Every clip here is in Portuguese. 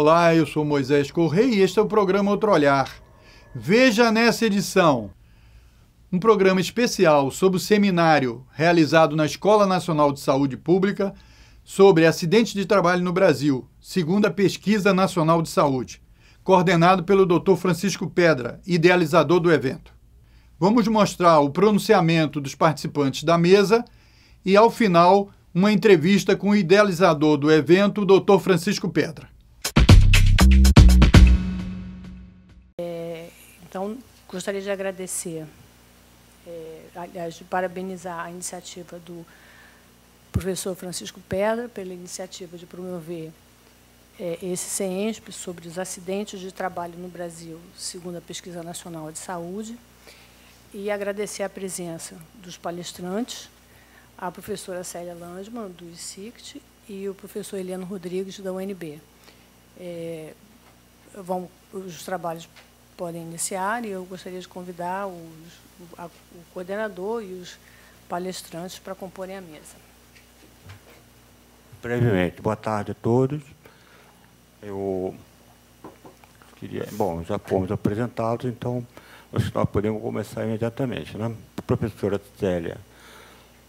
Olá, eu sou Moisés Correia e este é o programa Outro Olhar. Veja nessa edição um programa especial sobre o seminário realizado na Escola Nacional de Saúde Pública sobre acidentes de trabalho no Brasil, segundo a Pesquisa Nacional de Saúde, coordenado pelo Dr. Francisco Pedra, idealizador do evento. Vamos mostrar o pronunciamento dos participantes da mesa e, ao final, uma entrevista com o idealizador do evento, o Dr. Francisco Pedra. Então, gostaria de agradecer, aliás, de parabenizar a iniciativa do professor Francisco Pedra pela iniciativa de promover esse CENSP sobre os acidentes de trabalho no Brasil, segundo a Pesquisa Nacional de Saúde, e agradecer a presença dos palestrantes, a professora Célia Langemann, do ICICT, e o professor Heleno Rodrigues, da UNB. Os trabalhos podem iniciar e eu gostaria de convidar o coordenador e os palestrantes para comporem a mesa. Brevemente, boa tarde a todos. Eu queria... Bom, já fomos apresentados, então nós podemos começar imediatamente, né? A professora Célia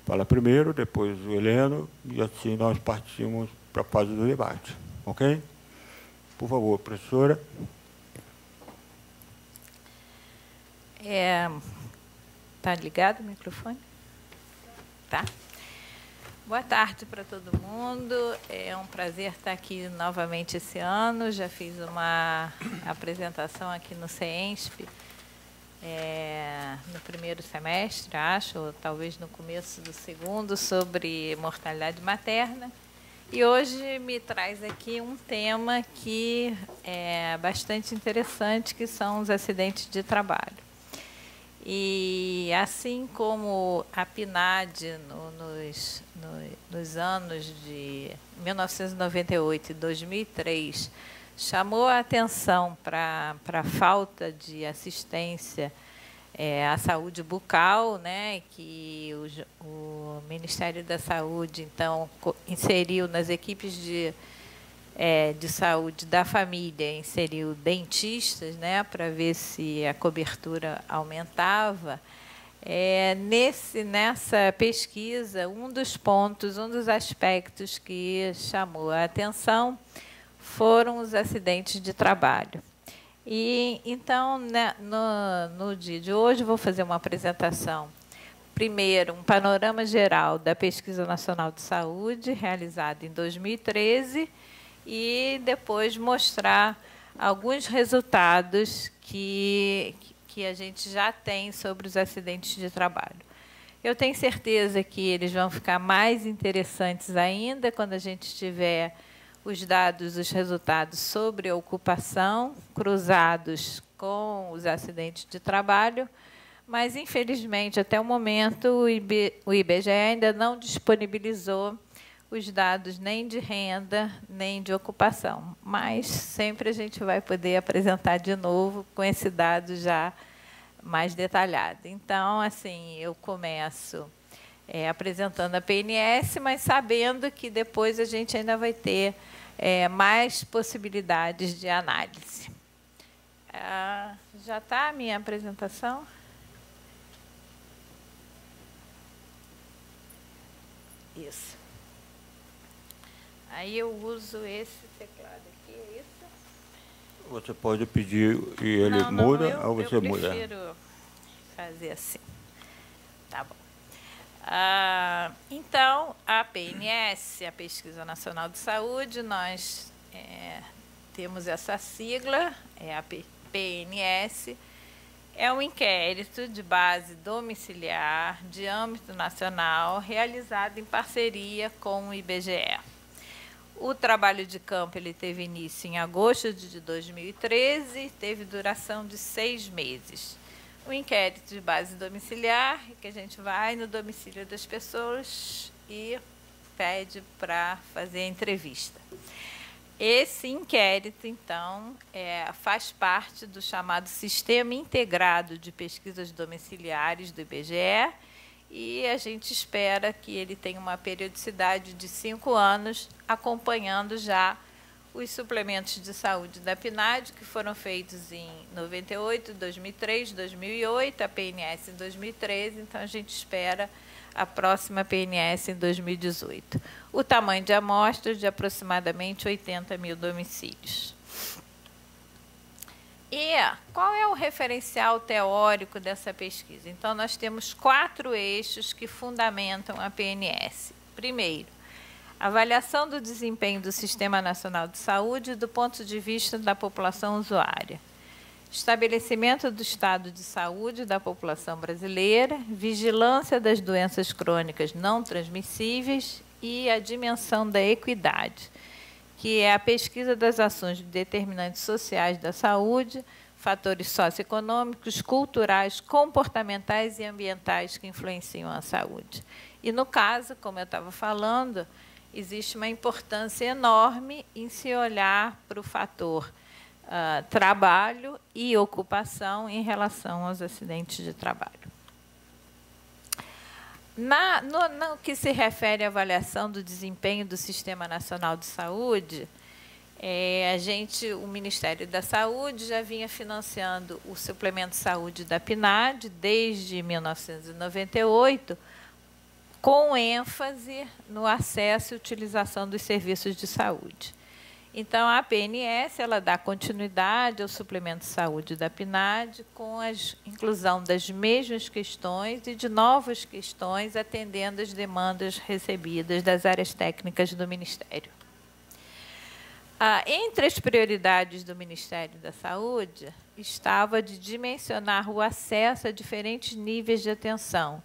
fala primeiro, depois o Heleno, e assim nós partimos para a fase do debate. Ok? Por favor, professora. Está ligado o microfone? Tá. Boa tarde para todo mundo. É um prazer estar aqui novamente esse ano. Já fiz uma apresentação aqui no CENSP no primeiro semestre, acho, ou talvez no começo do segundo, sobre mortalidade materna. E hoje me traz aqui um tema que é bastante interessante, que são os acidentes de trabalho. E assim como a PNAD, nos anos de 1998 e 2003, chamou a atenção para a falta de assistência à saúde bucal, né, que o Ministério da Saúde, então, inseriu nas equipes de saúde da família, inseriu dentistas, né, para ver se a cobertura aumentava. Nessa pesquisa, um dos aspectos que chamou a atenção foram os acidentes de trabalho. E, então, né, no dia de hoje, vou fazer uma apresentação. Primeiro, um panorama geral da Pesquisa Nacional de Saúde, realizada em 2013, e depois mostrar alguns resultados que a gente já tem sobre os acidentes de trabalho. Eu tenho certeza que eles vão ficar mais interessantes ainda quando a gente tiver os dados, os resultados sobre a ocupação, cruzados com os acidentes de trabalho, mas, infelizmente, até o momento, o IBGE ainda não disponibilizou os dados nem de renda, nem de ocupação. Mas sempre a gente vai poder apresentar de novo com esse dado já mais detalhado. Então, assim, eu começo apresentando a PNS, mas sabendo que depois a gente ainda vai ter mais possibilidades de análise. Já está a minha apresentação? Isso. Aí eu uso esse teclado aqui, é isso? Você pode pedir e ele muda, ou você muda? Eu prefiro fazer assim. Tá bom. Então, a PNS, a Pesquisa Nacional de Saúde, nós temos essa sigla, a PNS, é um inquérito de base domiciliar de âmbito nacional realizado em parceria com o IBGE. O trabalho de campo ele teve início em agosto de 2013, teve duração de 6 meses. O inquérito de base domiciliar, que a gente vai no domicílio das pessoas e pede para fazer a entrevista. Esse inquérito, então, faz parte do chamado Sistema Integrado de Pesquisas Domiciliares do IBGE, e a gente espera que ele tenha uma periodicidade de 5 anos, acompanhando já os suplementos de saúde da PNAD, que foram feitos em 98, 2003, 2008, a PNS em 2013, então a gente espera a próxima PNS em 2018. O tamanho de amostras de aproximadamente 80 mil domicílios. E qual é o referencial teórico dessa pesquisa? Então, nós temos 4 eixos que fundamentam a PNS. Primeiro, avaliação do desempenho do Sistema Nacional de Saúde do ponto de vista da população usuária. Estabelecimento do estado de saúde da população brasileira, vigilância das doenças crônicas não transmissíveis e a dimensão da equidade, que é a pesquisa das ações de determinantes sociais da saúde, fatores socioeconômicos, culturais, comportamentais e ambientais que influenciam a saúde. E, no caso, como eu estava falando, existe uma importância enorme em se olhar para o fator trabalho e ocupação em relação aos acidentes de trabalho. No que se refere à avaliação do desempenho do Sistema Nacional de Saúde, o Ministério da Saúde já vinha financiando o suplemento de saúde da PNAD desde 1998, com ênfase no acesso e utilização dos serviços de saúde. Então, a PNS ela dá continuidade ao suplemento de saúde da PNAD com a inclusão das mesmas questões e de novas questões, atendendo às demandas recebidas das áreas técnicas do Ministério. Entre as prioridades do Ministério da Saúde, estava de dimensionar o acesso a diferentes níveis de atenção,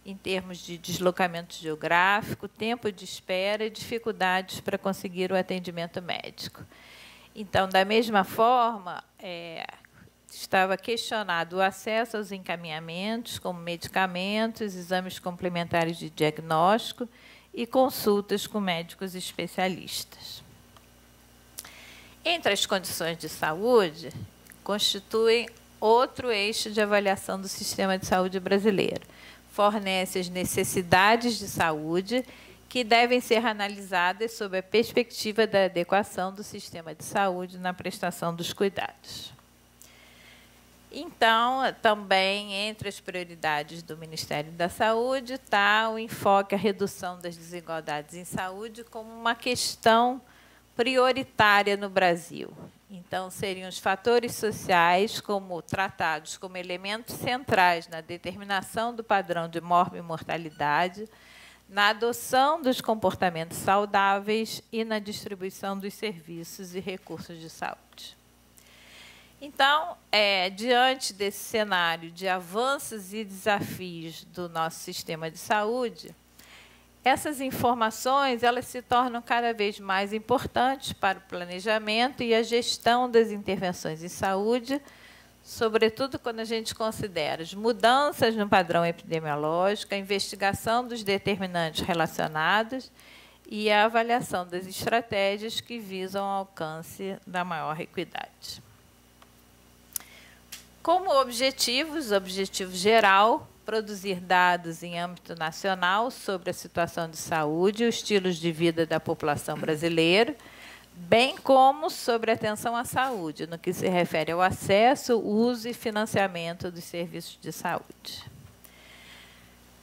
em termos de deslocamento geográfico, tempo de espera e dificuldades para conseguir o atendimento médico. Então, da mesma forma, estava questionado o acesso aos encaminhamentos, como medicamentos, exames complementares de diagnóstico e consultas com médicos especialistas. Entre as condições de saúde, constituem outro eixo de avaliação do sistema de saúde brasileiro. Fornece as necessidades de saúde que devem ser analisadas sob a perspectiva da adequação do sistema de saúde na prestação dos cuidados. Então, também, entre as prioridades do Ministério da Saúde, está o enfoque à redução das desigualdades em saúde como uma questão prioritária no Brasil. Então, seriam os fatores sociais tratados como elementos centrais na determinação do padrão de morbimortalidade, na adoção dos comportamentos saudáveis e na distribuição dos serviços e recursos de saúde. Então, diante desse cenário de avanços e desafios do nosso sistema de saúde, essas informações elas se tornam cada vez mais importantes para o planejamento e a gestão das intervenções em saúde, sobretudo quando a gente considera as mudanças no padrão epidemiológico, a investigação dos determinantes relacionados e a avaliação das estratégias que visam ao alcance da maior equidade. Como objetivo geral, produzir dados em âmbito nacional sobre a situação de saúde e os estilos de vida da população brasileira, bem como sobre a atenção à saúde, no que se refere ao acesso, uso e financiamento dos serviços de saúde.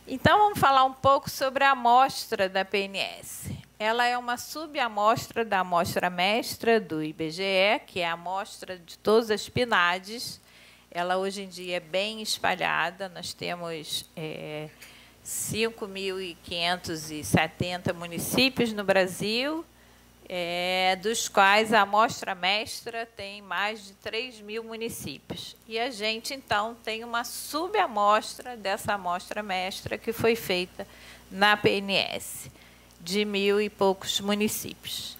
Então, vamos falar um pouco sobre a amostra da PNS. Ela é uma subamostra da amostra mestra do IBGE, que é a amostra de todas as PNADs. Ela, hoje em dia, é bem espalhada. Nós temos 5.570 municípios no Brasil, dos quais a amostra mestra tem mais de 3.000 municípios. E a gente, então, tem uma subamostra dessa amostra mestra que foi feita na PNS, de 1.000 e poucos municípios.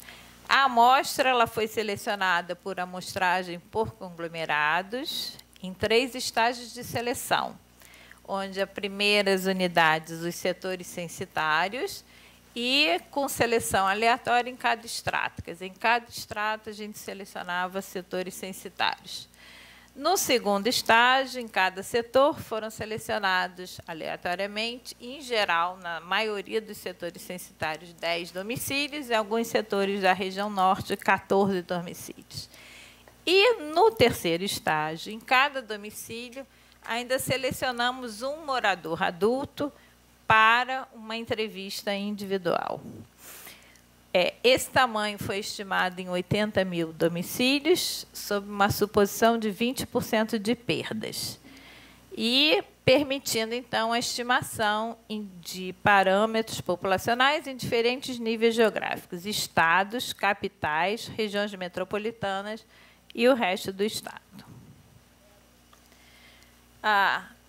A amostra ela foi selecionada por amostragem por conglomerados, em 3 estágios de seleção, onde as primeiras unidades, os setores censitários, e com seleção aleatória em cada extrato. Quer dizer, em cada extrato a gente selecionava setores censitários. No segundo estágio, em cada setor, foram selecionados aleatoriamente, em geral, na maioria dos setores censitários, 10 domicílios, e alguns setores da região norte, 14 domicílios. E, no terceiro estágio, em cada domicílio, ainda selecionamos um morador adulto para uma entrevista individual. Esse tamanho foi estimado em 80 mil domicílios, sob uma suposição de 20% de perdas, e permitindo, então, a estimação de parâmetros populacionais em diferentes níveis geográficos, estados, capitais, regiões metropolitanas e o resto do estado.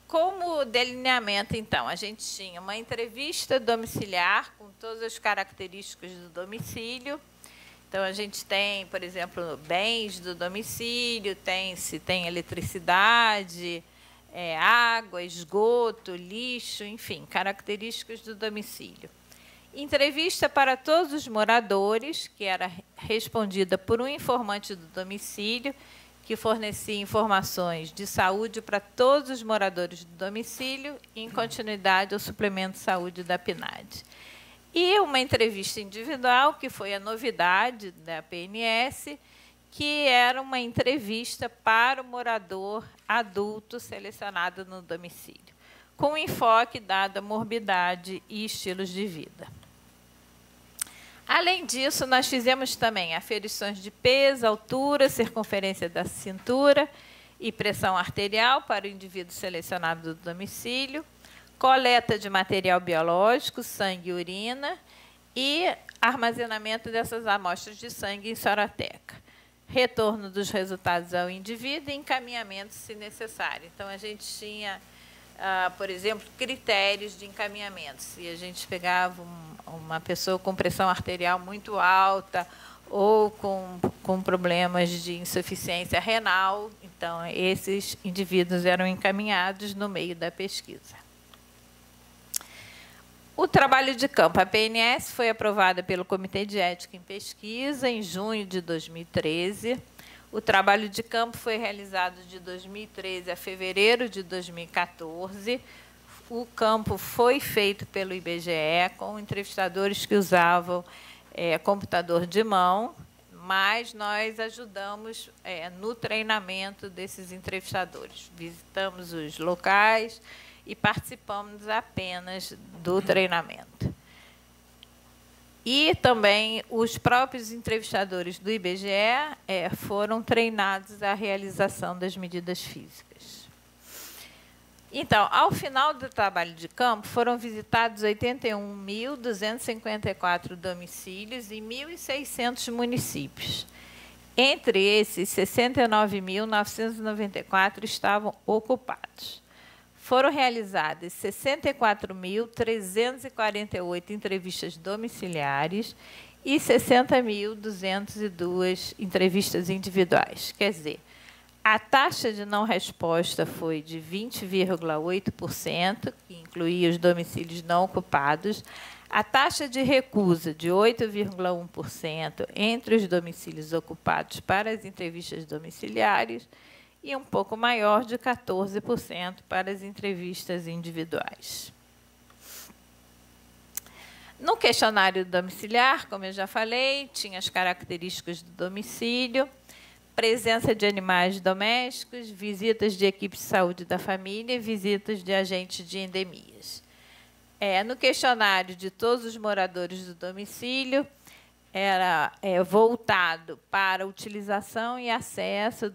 Como delineamento, então, a gente tinha uma entrevista domiciliar com todas as características do domicílio. Então, a gente tem, por exemplo, bens do domicílio, se tem eletricidade, água, esgoto, lixo, enfim, características do domicílio. Entrevista para todos os moradores, que era respondida por um informante do domicílio, que fornecia informações de saúde para todos os moradores do domicílio, em continuidade ao suplemento de saúde da PNAD. E uma entrevista individual, que foi a novidade da PNS, que era uma entrevista para o morador adulto selecionado no domicílio, com enfoque dado à morbidade e estilos de vida. Além disso, nós fizemos também aferições de peso, altura, circunferência da cintura e pressão arterial para o indivíduo selecionado do domicílio, coleta de material biológico, sangue e urina, e armazenamento dessas amostras de sangue em Soroteca. Retorno dos resultados ao indivíduo e encaminhamento, se necessário. Então, a gente tinha, por exemplo, critérios de encaminhamento. Se a gente pegava uma pessoa com pressão arterial muito alta ou com problemas de insuficiência renal, então, esses indivíduos eram encaminhados no meio da pesquisa. O trabalho de campo, a PNS, foi aprovada pelo Comitê de Ética em Pesquisa em junho de 2013. O trabalho de campo foi realizado de 2013 a fevereiro de 2014. O campo foi feito pelo IBGE, com entrevistadores que usavam computador de mão, mas nós ajudamos no treinamento desses entrevistadores. Visitamos os locais e participamos apenas do treinamento. E também os próprios entrevistadores do IBGE foram treinados à realização das medidas físicas. Então, ao final do trabalho de campo, foram visitados 81.254 domicílios em 1.600 municípios. Entre esses, 69.994 estavam ocupados. Foram realizadas 64.348 entrevistas domiciliares e 60.202 entrevistas individuais. Quer dizer, a taxa de não resposta foi de 20,8%, que incluía os domicílios não ocupados, a taxa de recusa de 8,1% entre os domicílios ocupados para as entrevistas domiciliares e um pouco maior, de 14%, para as entrevistas individuais. No questionário domiciliar, como eu já falei, tinha as características do domicílio, presença de animais domésticos, visitas de equipes de saúde da família e visitas de agentes de endemias. No questionário de todos os moradores do domicílio, era voltado para a utilização e acesso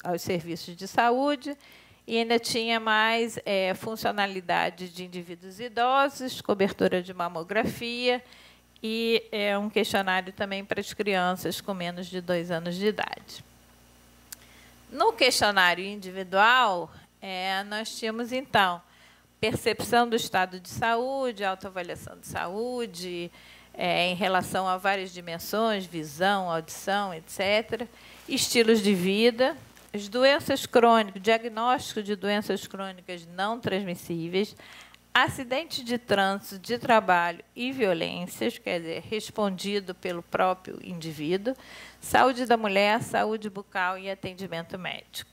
aos serviços de saúde, e ainda tinha mais funcionalidade de indivíduos idosos, cobertura de mamografia, e um questionário também para as crianças com menos de 2 anos de idade. No questionário individual, nós tínhamos, então, percepção do estado de saúde, autoavaliação de saúde, em relação a várias dimensões, visão, audição, etc., estilos de vida, as doenças crônicas, diagnóstico de doenças crônicas não transmissíveis, acidente de trânsito, de trabalho e violências, quer dizer, respondido pelo próprio indivíduo, saúde da mulher, saúde bucal e atendimento médico.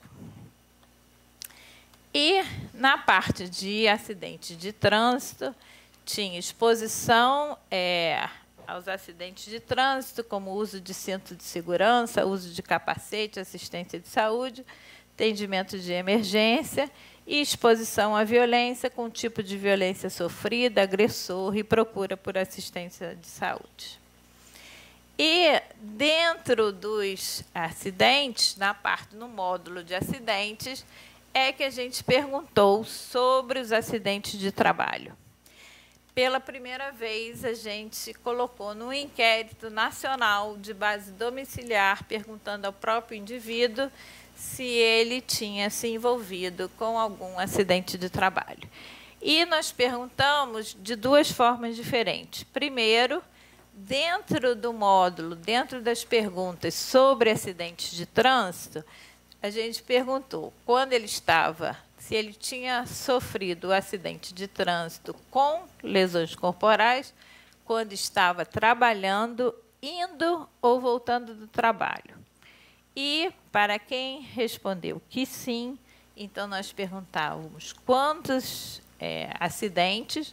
E, na parte de acidente de trânsito, tinha exposição aos acidentes de trânsito, como uso de cinto de segurança, uso de capacete, assistência de saúde, atendimento de emergência e exposição à violência com tipo de violência sofrida, agressor e procura por assistência de saúde. E, dentro dos acidentes, no módulo de acidentes, é que a gente perguntou sobre os acidentes de trabalho. Pela primeira vez, a gente colocou no inquérito nacional de base domiciliar, perguntando ao próprio indivíduo se ele tinha se envolvido com algum acidente de trabalho. E nós perguntamos de duas formas diferentes. Primeiro, dentro do módulo, dentro das perguntas sobre acidentes de trânsito, a gente perguntou se ele tinha sofrido o acidente de trânsito com lesões corporais quando estava trabalhando, indo ou voltando do trabalho. E, para quem respondeu que sim, então nós perguntávamos quantos acidentes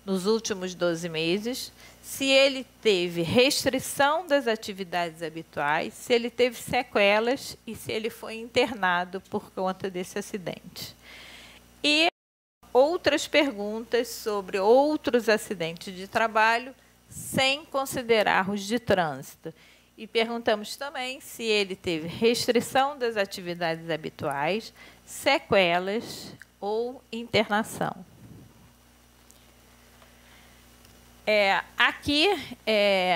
nos últimos 12 meses, se ele teve restrição das atividades habituais, se ele teve sequelas e se ele foi internado por conta desse acidente. E outras perguntas sobre outros acidentes de trabalho, sem considerar os de trânsito. E perguntamos também se ele teve restrição das atividades habituais, sequelas ou internação. Aqui,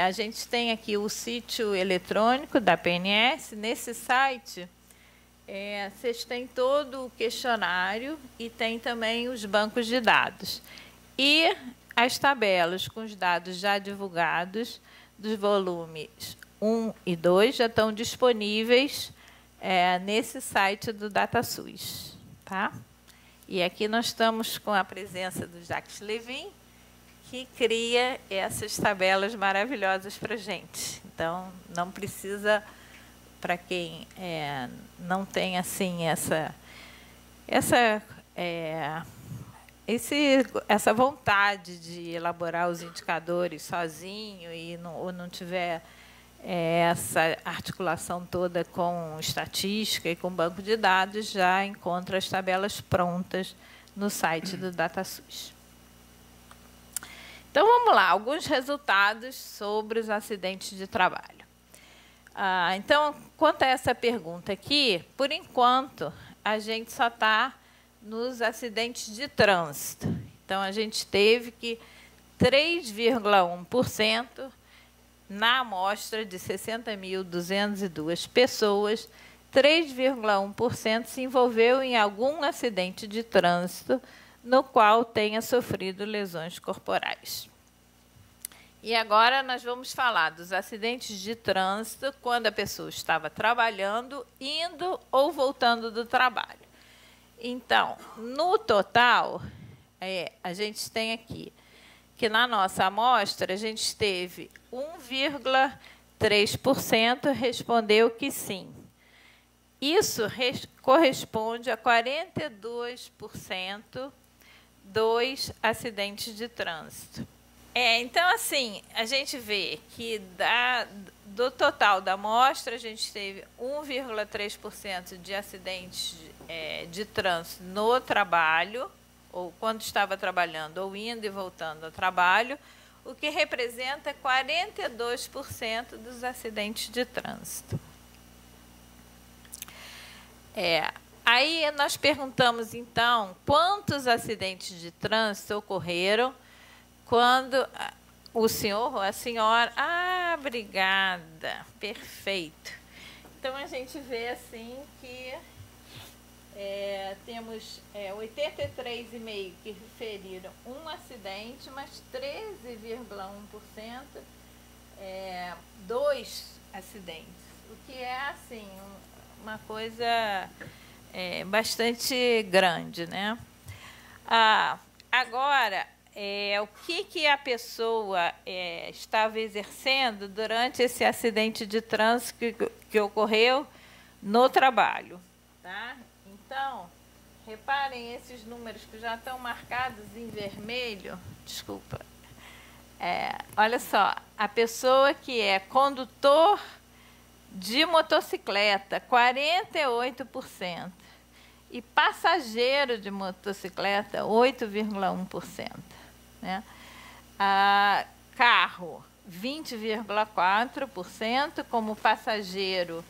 a gente tem aqui o sítio eletrônico da PNS. Nesse site, vocês têm todo o questionário e tem também os bancos de dados. E as tabelas com os dados já divulgados dos volumes 1 e 2 já estão disponíveis nesse site do DataSUS. Tá? E aqui nós estamos com a presença do Jacques Levin, que cria essas tabelas maravilhosas para a gente. Então, não precisa, para quem não tem assim essa vontade de elaborar os indicadores sozinho ou não tiver essa articulação toda com estatística e com banco de dados, já encontra as tabelas prontas no site do DataSUS. Então, vamos lá, alguns resultados sobre os acidentes de trabalho. Então, quanto a essa pergunta aqui, por enquanto, a gente só está nos acidentes de trânsito. Então, a gente teve que 3,1% na amostra de 60.202 pessoas, 3,1% se envolveu em algum acidente de trânsito no qual tenha sofrido lesões corporais. E agora nós vamos falar dos acidentes de trânsito quando a pessoa estava trabalhando, indo ou voltando do trabalho. Então, no total, a gente tem aqui que na nossa amostra a gente teve 1,3% respondeu que sim. Isso corresponde a 42% dos acidentes de trânsito. Então, assim, a gente vê que do total da amostra, a gente teve 1,3% de acidentes de trânsito no trabalho, ou quando estava trabalhando, ou indo e voltando ao trabalho, o que representa 42% dos acidentes de trânsito. Aí nós perguntamos, então, quantos acidentes de trânsito ocorreram quando o senhor ou a senhora... obrigada, perfeito. Então, a gente vê assim que temos 83,5% que referiram um acidente, mas 13,1% 2 acidentes, o que é assim uma coisa bastante grande, né? agora, o que a pessoa estava exercendo durante esse acidente de trânsito que ocorreu no trabalho. Tá? Então, reparem esses números que já estão marcados em vermelho. Desculpa. Olha só, a pessoa que é condutor de motocicleta, 48%. E passageiro de motocicleta, 8,1%. Né? Carro, 20,4%, como passageiro,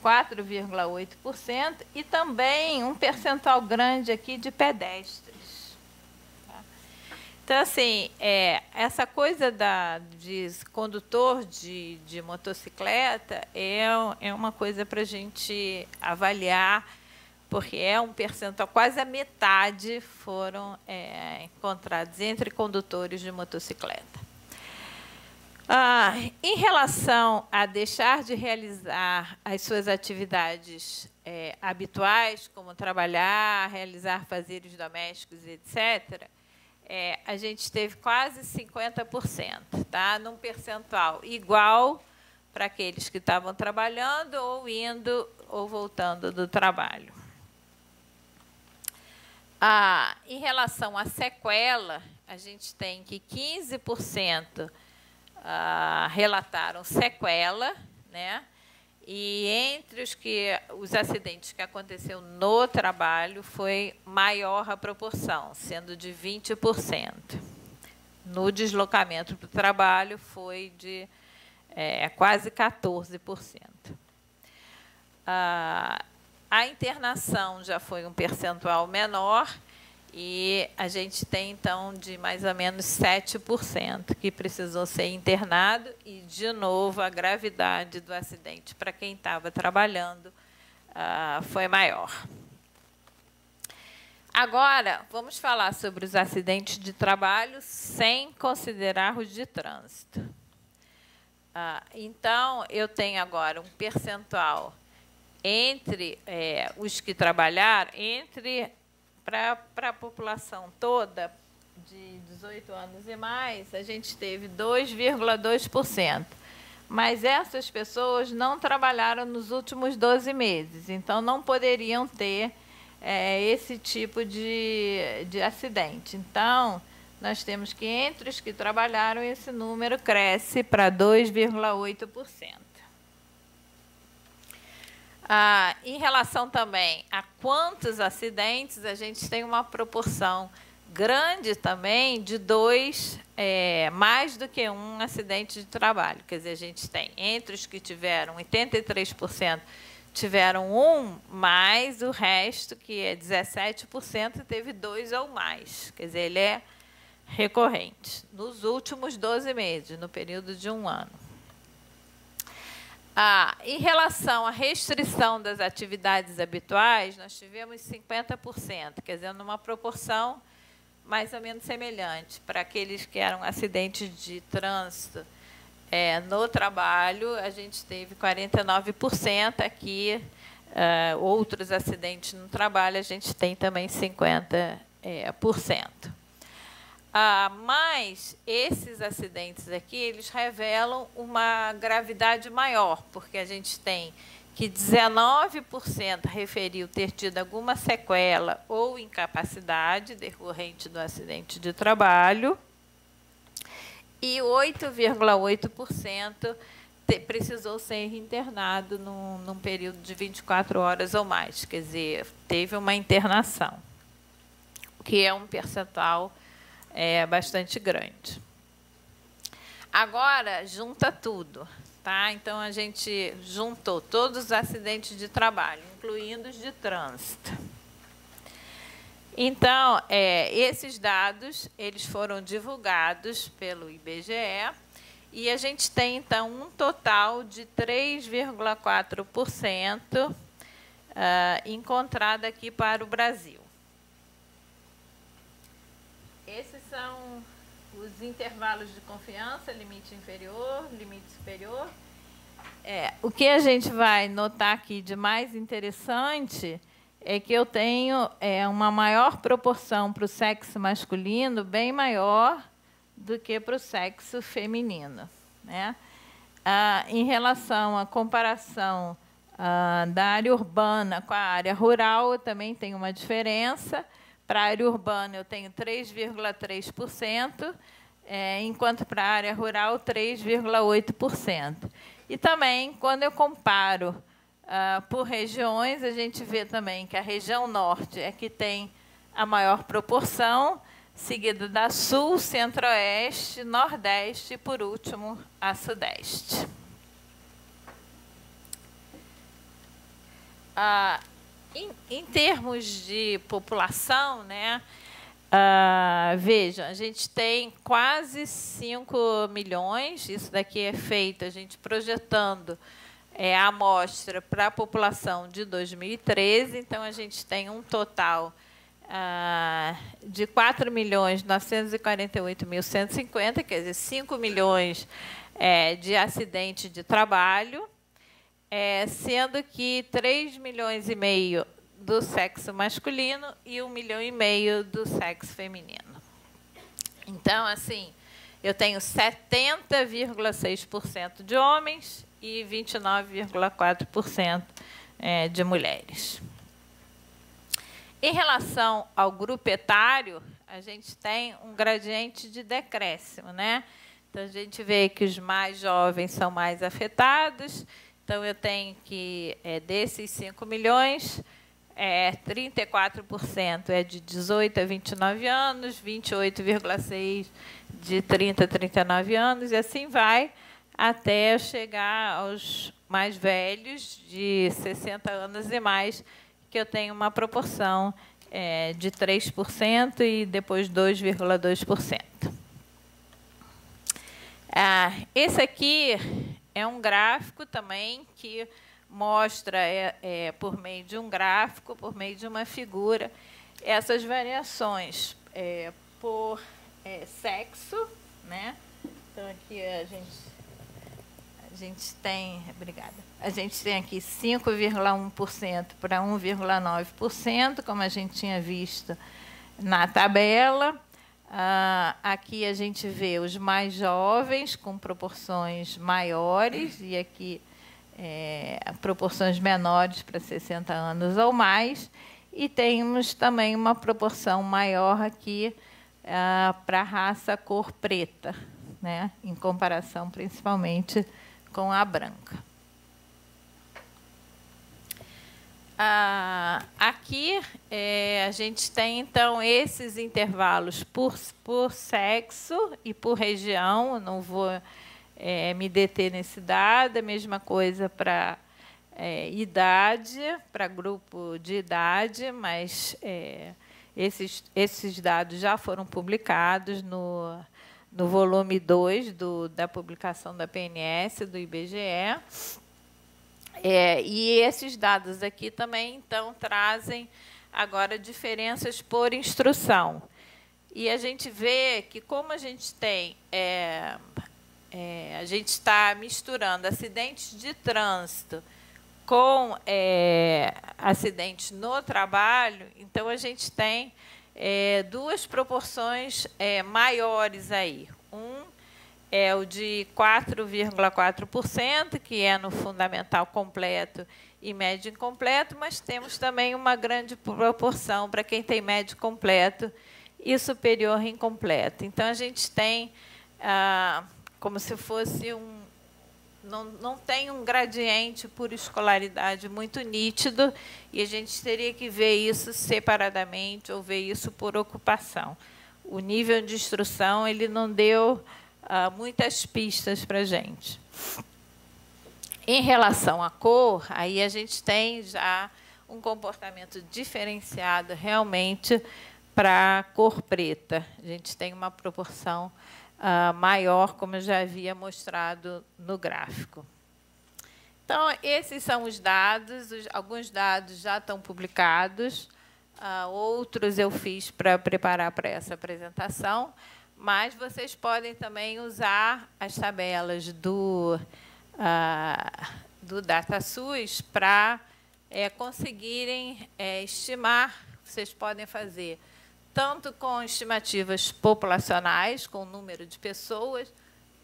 4,8%, e também um percentual grande aqui de pedestres. Tá? Então, assim, essa coisa de condutor de motocicleta é uma coisa para a gente avaliar, porque é um percentual, quase a metade foram encontrados entre condutores de motocicleta. Em relação a deixar de realizar as suas atividades habituais, como trabalhar, realizar fazeres domésticos, etc., a gente teve quase 50%, tá? Num percentual igual para aqueles que estavam trabalhando ou indo ou voltando do trabalho. Em relação à sequela, a gente tem que 15% relataram sequela, né? E entre os acidentes que aconteceu no trabalho, foi maior a proporção, sendo de 20%. No deslocamento para o trabalho, foi de quase 14%. A internação já foi um percentual menor, e a gente tem, então, de mais ou menos 7% que precisou ser internado, e, de novo, a gravidade do acidente para quem estava trabalhando foi maior. Agora, vamos falar sobre os acidentes de trabalho sem considerar os de trânsito. Então, eu tenho agora um percentual entre os que trabalharam, para a população toda de 18 anos e mais, a gente teve 2,2%. Mas essas pessoas não trabalharam nos últimos 12 meses, então não poderiam ter esse tipo de acidente. Então, nós temos que, entre os que trabalharam, esse número cresce para 2,8%. Em relação também a quantos acidentes, a gente tem uma proporção grande também de mais do que um acidente de trabalho. Quer dizer, a gente tem, entre os que tiveram, 83% tiveram um, mais o resto, que é 17%, teve 2 ou mais. Quer dizer, ele é recorrente nos últimos 12 meses, no período de 1 ano. Em relação à restrição das atividades habituais, nós tivemos 50%, quer dizer, numa proporção mais ou menos semelhante para aqueles que eram acidentes de trânsito no trabalho. A gente teve 49%, aqui outros acidentes no trabalho, a gente tem também 50%. Mas esses acidentes aqui, eles revelam uma gravidade maior, porque a gente tem que 19% referiu ter tido alguma sequela ou incapacidade decorrente do acidente de trabalho, e 8,8% precisou ser internado num período de 24 horas ou mais, quer dizer, teve uma internação, que é um percentual bastante grande. Agora, junta tudo. Tá? Então, a gente juntou todos os acidentes de trabalho, incluindo os de trânsito. Então, esses dados eles foram divulgados pelo IBGE, e a gente tem, então, um total de 3,4% encontrado aqui para o Brasil. Esses são os intervalos de confiança, limite inferior, limite superior. O que a gente vai notar aqui de mais interessante é que eu tenho uma maior proporção para o sexo masculino, bem maior do que para o sexo feminino, né? Em relação à comparação da área urbana com a área rural, eu também tenho uma diferença. Para a área urbana, eu tenho 3,3%, enquanto para a área rural, 3,8%. E também, quando eu comparo por regiões, a gente vê também que a região norte é que tem a maior proporção, seguida da sul, centro-oeste, nordeste e, por último, a sudeste. Em termos de população, né, vejam, a gente tem quase 5 milhões, isso daqui é feito, a gente projetando a amostra para a população de 2013, então a gente tem um total de 4.948.150, quer dizer, 5 milhões de acidentes de trabalho, sendo que 3,5 milhões do sexo masculino e 1,5 milhão do sexo feminino. Então, assim, eu tenho 70,6% de homens e 29,4% de mulheres. Em relação ao grupo etário, a gente tem um gradiente de decréscimo, né? Então, a gente vê que os mais jovens são mais afetados. Então, eu tenho que, desses 5 milhões, 34% é de 18 a 29 anos, 28,6% de 30 a 39 anos, e assim vai até chegar aos mais velhos, de 60 anos e mais, que eu tenho uma proporção de 3% e depois 2,2%. Esse aqui é um gráfico também que mostra, por meio de um gráfico, por meio de uma figura, essas variações por sexo, né? Então, aqui a gente tem, obrigada, a gente tem aqui 5,1% para 1,9%, como a gente tinha visto na tabela. Aqui a gente vê os mais jovens com proporções maiores, e aqui proporções menores para 60 anos ou mais, e temos também uma proporção maior aqui para a raça cor preta, né, em comparação principalmente com a branca. Aqui a gente tem, então, esses intervalos por sexo e por região. Eu não vou me deter nesse dado, a mesma coisa para idade, para grupo de idade, mas esses dados já foram publicados no volume 2 da publicação da PNS, do IBGE. E esses dados aqui também, então, trazem agora diferenças por instrução. E a gente vê que, como a gente tem... a gente está misturando acidentes de trânsito com acidentes no trabalho, então a gente tem duas proporções maiores aí. Um é o de 4,4%, que é no fundamental completo e médio incompleto, mas temos também uma grande proporção para quem tem médio completo e superior incompleto. Então, a gente tem como se fosse não tem um gradiente por escolaridade muito nítido, e a gente teria que ver isso separadamente ou ver isso por ocupação. O nível de instrução ele não deu muitas pistas para a gente. Em relação à cor, aí a gente tem já um comportamento diferenciado realmente para a cor preta. A gente tem uma proporção maior, como eu já havia mostrado no gráfico. Então, esses são os dados. Alguns dados já estão publicados, outros eu fiz para preparar para essa apresentação, mas vocês podem também usar as tabelas do DataSUS para conseguirem estimar, vocês podem fazer tanto com estimativas populacionais, com o número de pessoas,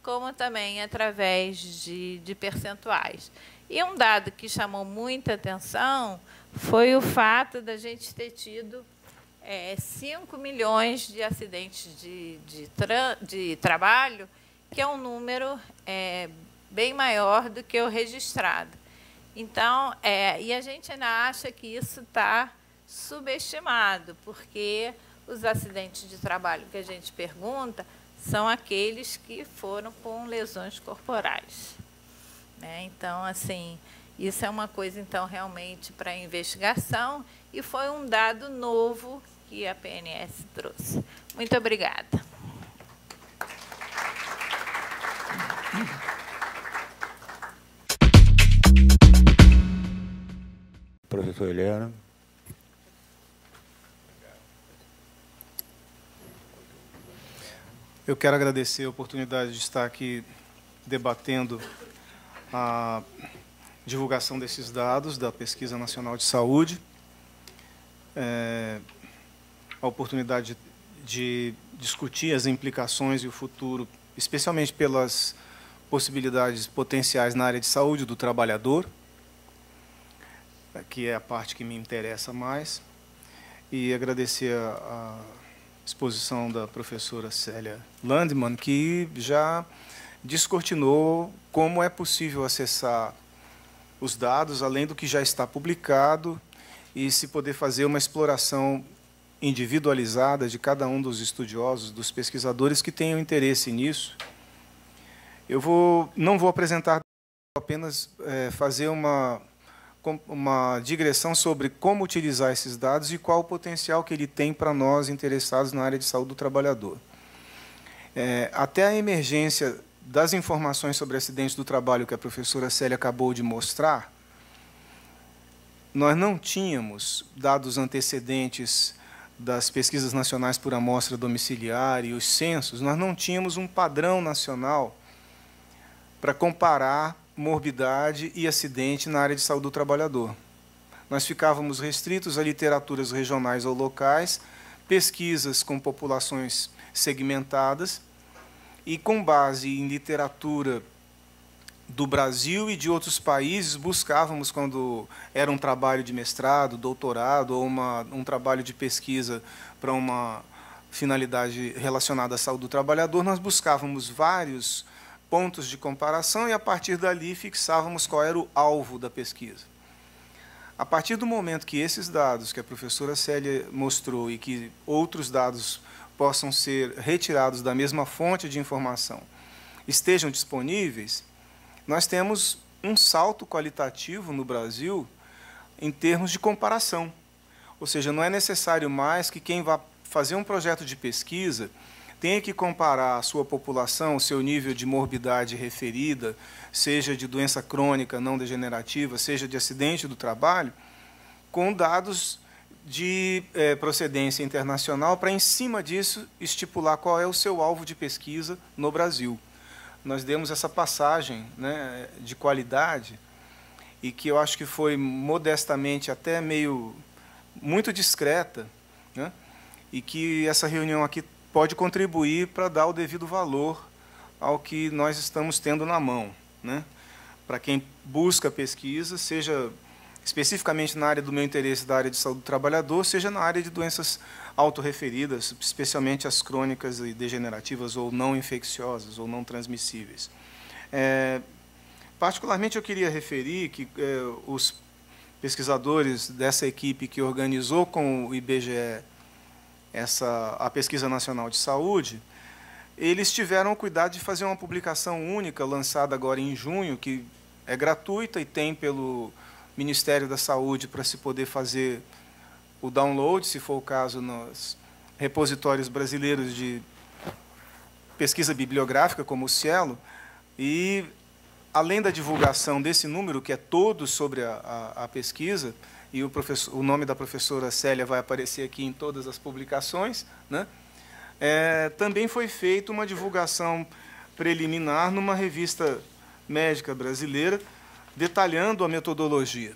como também através de percentuais. E um dado que chamou muita atenção foi o fato da gente ter tido 5 milhões de acidentes de trabalho, que é um número bem maior do que o registrado. Então, e a gente ainda acha que isso está subestimado, porque os acidentes de trabalho que a gente pergunta são aqueles que foram com lesões corporais, né? Então, assim, isso é uma coisa, então, realmente para investigação, e foi um dado novo que a PNS trouxe. Muito obrigada. Professor Helena. Eu quero agradecer a oportunidade de estar aqui debatendo a divulgação desses dados da Pesquisa Nacional de Saúde, a oportunidade de discutir as implicações e o futuro, especialmente pelas possibilidades potenciais na área de saúde do trabalhador, que é a parte que me interessa mais, e agradecer a exposição da professora Célia Landmann, que já descortinou como é possível acessar os dados, além do que já está publicado, e se poder fazer uma exploração individualizada de cada um dos estudiosos, dos pesquisadores que tenham interesse nisso. Eu não vou apresentar, apenas fazer uma digressão sobre como utilizar esses dados e qual o potencial que ele tem para nós interessados na área de saúde do trabalhador. Até a emergência das informações sobre acidentes do trabalho que a professora Célia acabou de mostrar, nós não tínhamos dados antecedentes das pesquisas nacionais por amostra domiciliar e os censos, nós não tínhamos um padrão nacional para comparar morbidade e acidente na área de saúde do trabalhador. Nós ficávamos restritos a literaturas regionais ou locais, pesquisas com populações segmentadas, e com base em literatura do Brasil e de outros países, buscávamos, quando era um trabalho de mestrado, doutorado, ou um trabalho de pesquisa para uma finalidade relacionada à saúde do trabalhador, nós buscávamos vários pontos de comparação e, a partir dali, fixávamos qual era o alvo da pesquisa. A partir do momento que esses dados que a professora Célia mostrou e que outros dados possam ser retirados da mesma fonte de informação estejam disponíveis, nós temos um salto qualitativo no Brasil em termos de comparação. Ou seja, não é necessário mais que quem vá fazer um projeto de pesquisa tenha que comparar a sua população, o seu nível de morbidade referida, seja de doença crônica não degenerativa, seja de acidente do trabalho, com dados de procedência internacional para, em cima disso, estipular qual é o seu alvo de pesquisa no Brasil. Nós demos essa passagem, né, de qualidade, e que eu acho que foi modestamente até muito discreta, né, e que essa reunião aqui pode contribuir para dar o devido valor ao que nós estamos tendo na mão, né? Para quem busca pesquisa, seja especificamente na área do meu interesse, da área de saúde do trabalhador, seja na área de doenças autorreferidas, especialmente as crônicas e degenerativas, ou não infecciosas, ou não transmissíveis. Particularmente, eu queria referir que os pesquisadores dessa equipe que organizou com o IBGE a Pesquisa Nacional de Saúde, eles tiveram o cuidado de fazer uma publicação única, lançada agora em junho, que é gratuita e tem pelo Ministério da Saúde para se poder fazer o download, se for o caso, nos repositórios brasileiros de pesquisa bibliográfica, como o Cielo. E, além da divulgação desse número, que é todo sobre a pesquisa, e o nome da professora Célia vai aparecer aqui em todas as publicações, né? Também foi feita uma divulgação preliminar numa revista médica brasileira, detalhando a metodologia.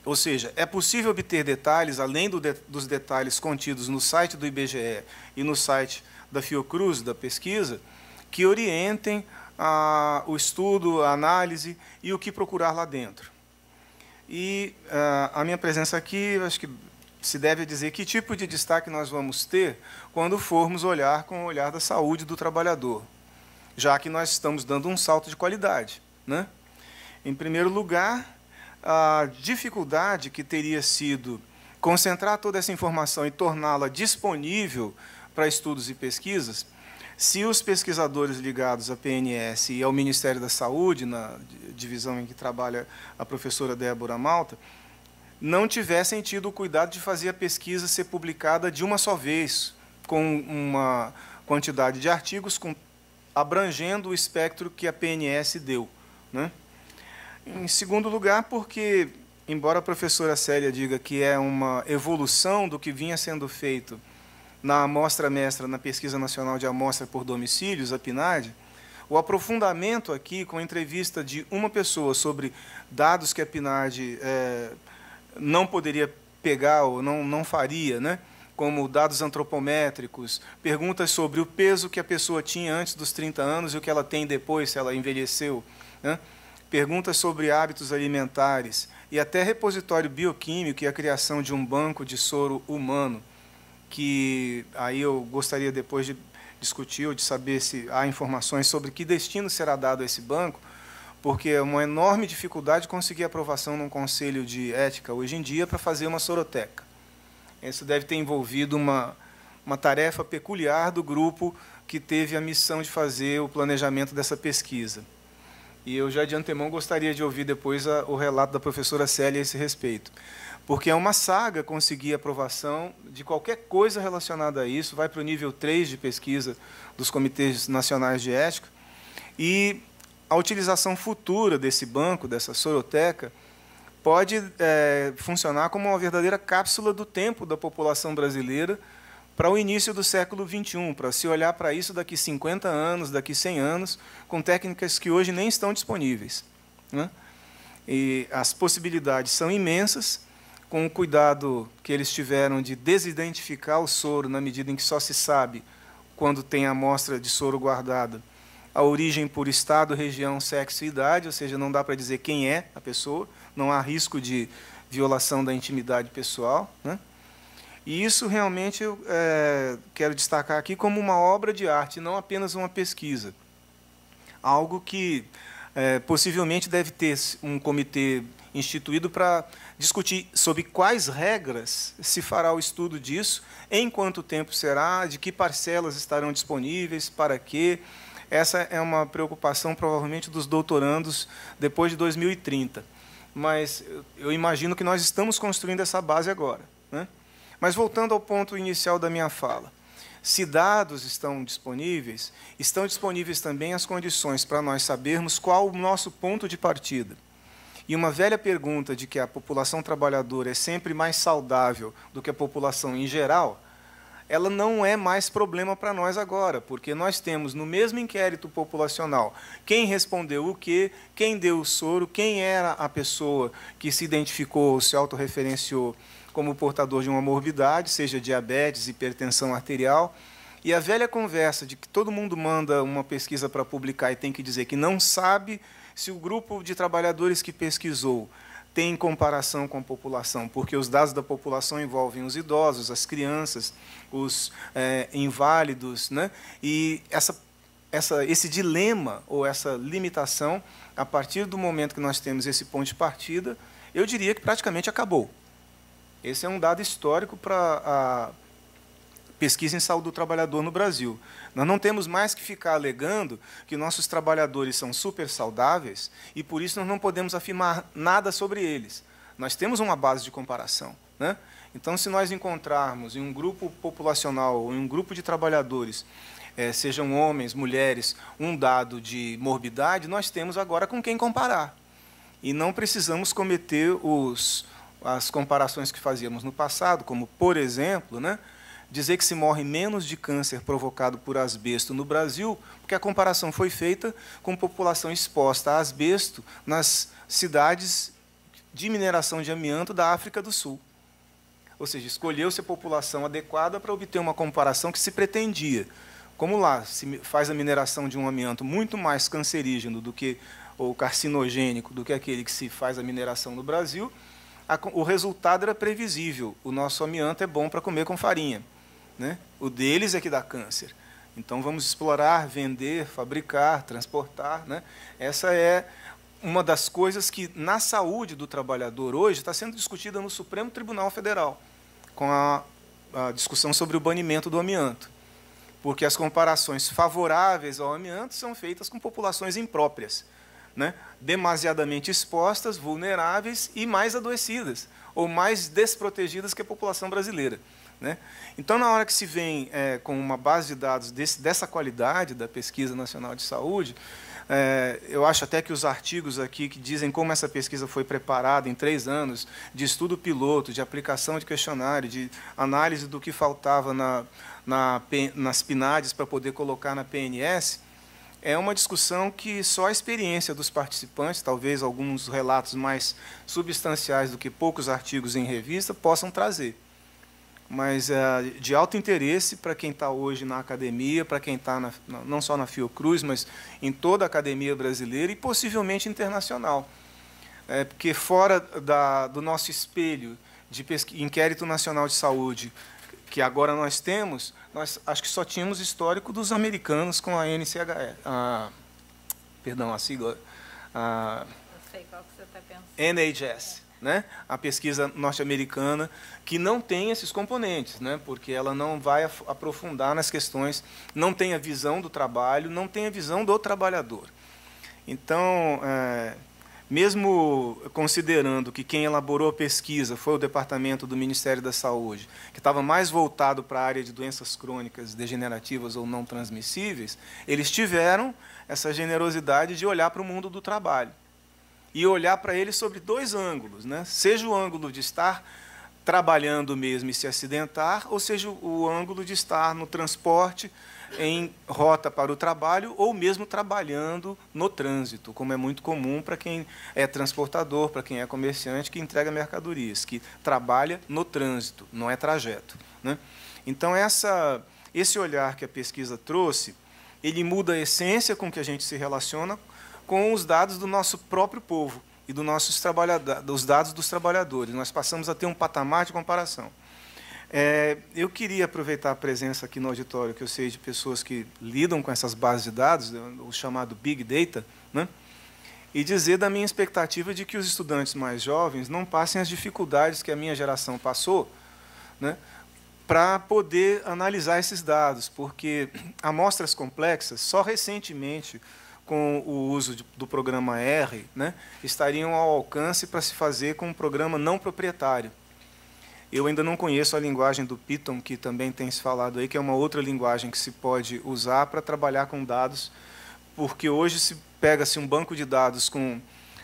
Ou seja, é possível obter detalhes, além dos detalhes contidos no site do IBGE e no site da Fiocruz, da pesquisa, que orientem o estudo, a análise e o que procurar lá dentro. E a minha presença aqui, acho que se deve dizer que tipo de destaque nós vamos ter quando formos olhar com o olhar da saúde do trabalhador, já que nós estamos dando um salto de qualidade, né? Em primeiro lugar, a dificuldade que teria sido concentrar toda essa informação e torná-la disponível para estudos e pesquisas, se os pesquisadores ligados à PNS e ao Ministério da Saúde, na divisão em que trabalha a professora Débora Malta, não tivessem tido o cuidado de fazer a pesquisa ser publicada de uma só vez, com uma quantidade de artigos abrangendo o espectro que a PNS deu, né? Em segundo lugar, porque, embora a professora Célia diga que é uma evolução do que vinha sendo feito na amostra mestra, na Pesquisa Nacional de Amostra por Domicílios, a PNAD, o aprofundamento aqui, com a entrevista de uma pessoa sobre dados que a PNAD não poderia pegar ou não faria, né? Como dados antropométricos, perguntas sobre o peso que a pessoa tinha antes dos 30 anos e o que ela tem depois, se ela envelheceu, né? Perguntas sobre hábitos alimentares e até repositório bioquímico e a criação de um banco de soro humano, que aí eu gostaria depois de discutir ou de saber se há informações sobre que destino será dado a esse banco, porque é uma enorme dificuldade conseguir aprovação num conselho de ética hoje em dia para fazer uma soroteca. Isso deve ter envolvido uma tarefa peculiar do grupo que teve a missão de fazer o planejamento dessa pesquisa. E eu já de antemão gostaria de ouvir depois o relato da professora Célia a esse respeito. Porque é uma saga conseguir aprovação de qualquer coisa relacionada a isso, vai para o nível 3 de pesquisa dos comitês nacionais de ética, e a utilização futura desse banco, dessa soroteca, pode funcionar como uma verdadeira cápsula do tempo da população brasileira para o início do século XXI, para se olhar para isso daqui 50 anos, daqui 100 anos, com técnicas que hoje nem estão disponíveis, né? E as possibilidades são imensas, com o cuidado que eles tiveram de desidentificar o soro na medida em que só se sabe, quando tem a amostra de soro guardada, a origem por estado, região, sexo e idade, ou seja, não dá para dizer quem é a pessoa, não há risco de violação da intimidade pessoal, né? E isso realmente eu quero destacar aqui como uma obra de arte, não apenas uma pesquisa. Algo que possivelmente deve ter um comitê instituído para discutir sobre quais regras se fará o estudo disso, em quanto tempo será, de que parcelas estarão disponíveis, para quê. Essa é uma preocupação, provavelmente, dos doutorandos depois de 2030. Mas eu imagino que nós estamos construindo essa base agora, né? Mas, voltando ao ponto inicial da minha fala, se dados estão disponíveis também as condições para nós sabermos qual o nosso ponto de partida. E uma velha pergunta de que a população trabalhadora é sempre mais saudável do que a população em geral, ela não é mais problema para nós agora, porque nós temos no mesmo inquérito populacional quem respondeu o quê, quem deu o soro, quem era a pessoa que se identificou, se autorreferenciou como portador de uma morbidade, seja diabetes, hipertensão arterial, e a velha conversa de que todo mundo manda uma pesquisa para publicar e tem que dizer que não sabe se o grupo de trabalhadores que pesquisou tem comparação com a população, porque os dados da população envolvem os idosos, as crianças, os inválidos, né? E esse dilema ou essa limitação, a partir do momento que nós temos esse ponto de partida, eu diria que praticamente acabou. Esse é um dado histórico para a pesquisa em saúde do trabalhador no Brasil. Nós não temos mais que ficar alegando que nossos trabalhadores são super saudáveis e, por isso, nós não podemos afirmar nada sobre eles. Nós temos uma base de comparação, né? Então, se nós encontrarmos em um grupo populacional ou em um grupo de trabalhadores, sejam homens, mulheres, um dado de morbidade, nós temos agora com quem comparar. E não precisamos cometer as comparações que fazíamos no passado, como, por exemplo, né, dizer que se morre menos de câncer provocado por asbesto no Brasil, porque a comparação foi feita com população exposta a asbesto nas cidades de mineração de amianto da África do Sul. Ou seja, escolheu-se a população adequada para obter uma comparação que se pretendia. Como lá se faz a mineração de um amianto muito mais cancerígeno do que, ou carcinogênico do que aquele que se faz a mineração no Brasil, o resultado era previsível. O nosso amianto é bom para comer com farinha, né? O deles é que dá câncer. Então, vamos explorar, vender, fabricar, transportar, né? Essa é uma das coisas que, na saúde do trabalhador hoje, está sendo discutida no Supremo Tribunal Federal, com a discussão sobre o banimento do amianto. Porque as comparações favoráveis ao amianto são feitas com populações impróprias, né? Demasiadamente expostas, vulneráveis e mais adoecidas, ou mais desprotegidas que a população brasileira, né? Então, na hora que se vem com uma base de dados dessa qualidade da Pesquisa Nacional de Saúde, eu acho até que os artigos aqui que dizem como essa pesquisa foi preparada em 3 anos, de estudo piloto, de aplicação de questionário, de análise do que faltava nas PNADs para poder colocar na PNS, é uma discussão que só a experiência dos participantes, talvez alguns relatos mais substanciais do que poucos artigos em revista, possam trazer. Mas de alto interesse para quem está hoje na academia, para quem está não só na Fiocruz, mas em toda a academia brasileira e possivelmente internacional. Porque fora do nosso espelho de Inquérito Nacional de Saúde, que agora nós temos, nós acho que só tínhamos histórico dos americanos com a NCHE, perdão, a sigla, Não sei qual que você está pensando. NHS, né? A pesquisa norte-americana, que não tem esses componentes, né? Porque ela não vai aprofundar nas questões, não tem a visão do trabalho, não tem a visão do trabalhador. Então, mesmo considerando que quem elaborou a pesquisa foi o Departamento do Ministério da Saúde, que estava mais voltado para a área de doenças crônicas, degenerativas ou não transmissíveis, eles tiveram essa generosidade de olhar para o mundo do trabalho e olhar para ele sobre 2 ângulos, né? Seja o ângulo de estar trabalhando mesmo e se acidentar, ou seja o ângulo de estar no transporte, em rota para o trabalho, ou mesmo trabalhando no trânsito, como é muito comum para quem é transportador, para quem é comerciante, que entrega mercadorias, que trabalha no trânsito, não é trajeto, né? Então, esse olhar que a pesquisa trouxe, ele muda a essência com que a gente se relaciona com os dados do nosso próprio povo e dos dados dos trabalhadores. Nós passamos a ter um patamar de comparação. Eu queria aproveitar a presença aqui no auditório, que eu sei de pessoas que lidam com essas bases de dados, o chamado Big Data, né? E dizer da minha expectativa de que os estudantes mais jovens não passem as dificuldades que a minha geração passou, né, para poder analisar esses dados, porque amostras complexas, só recentemente, com o uso do programa R, né, estariam ao alcance para se fazer com um programa não proprietário. Eu ainda não conheço a linguagem do Python, que também tem se falado aí, que é uma outra linguagem que se pode usar para trabalhar com dados, porque hoje se pega-se um banco de dados com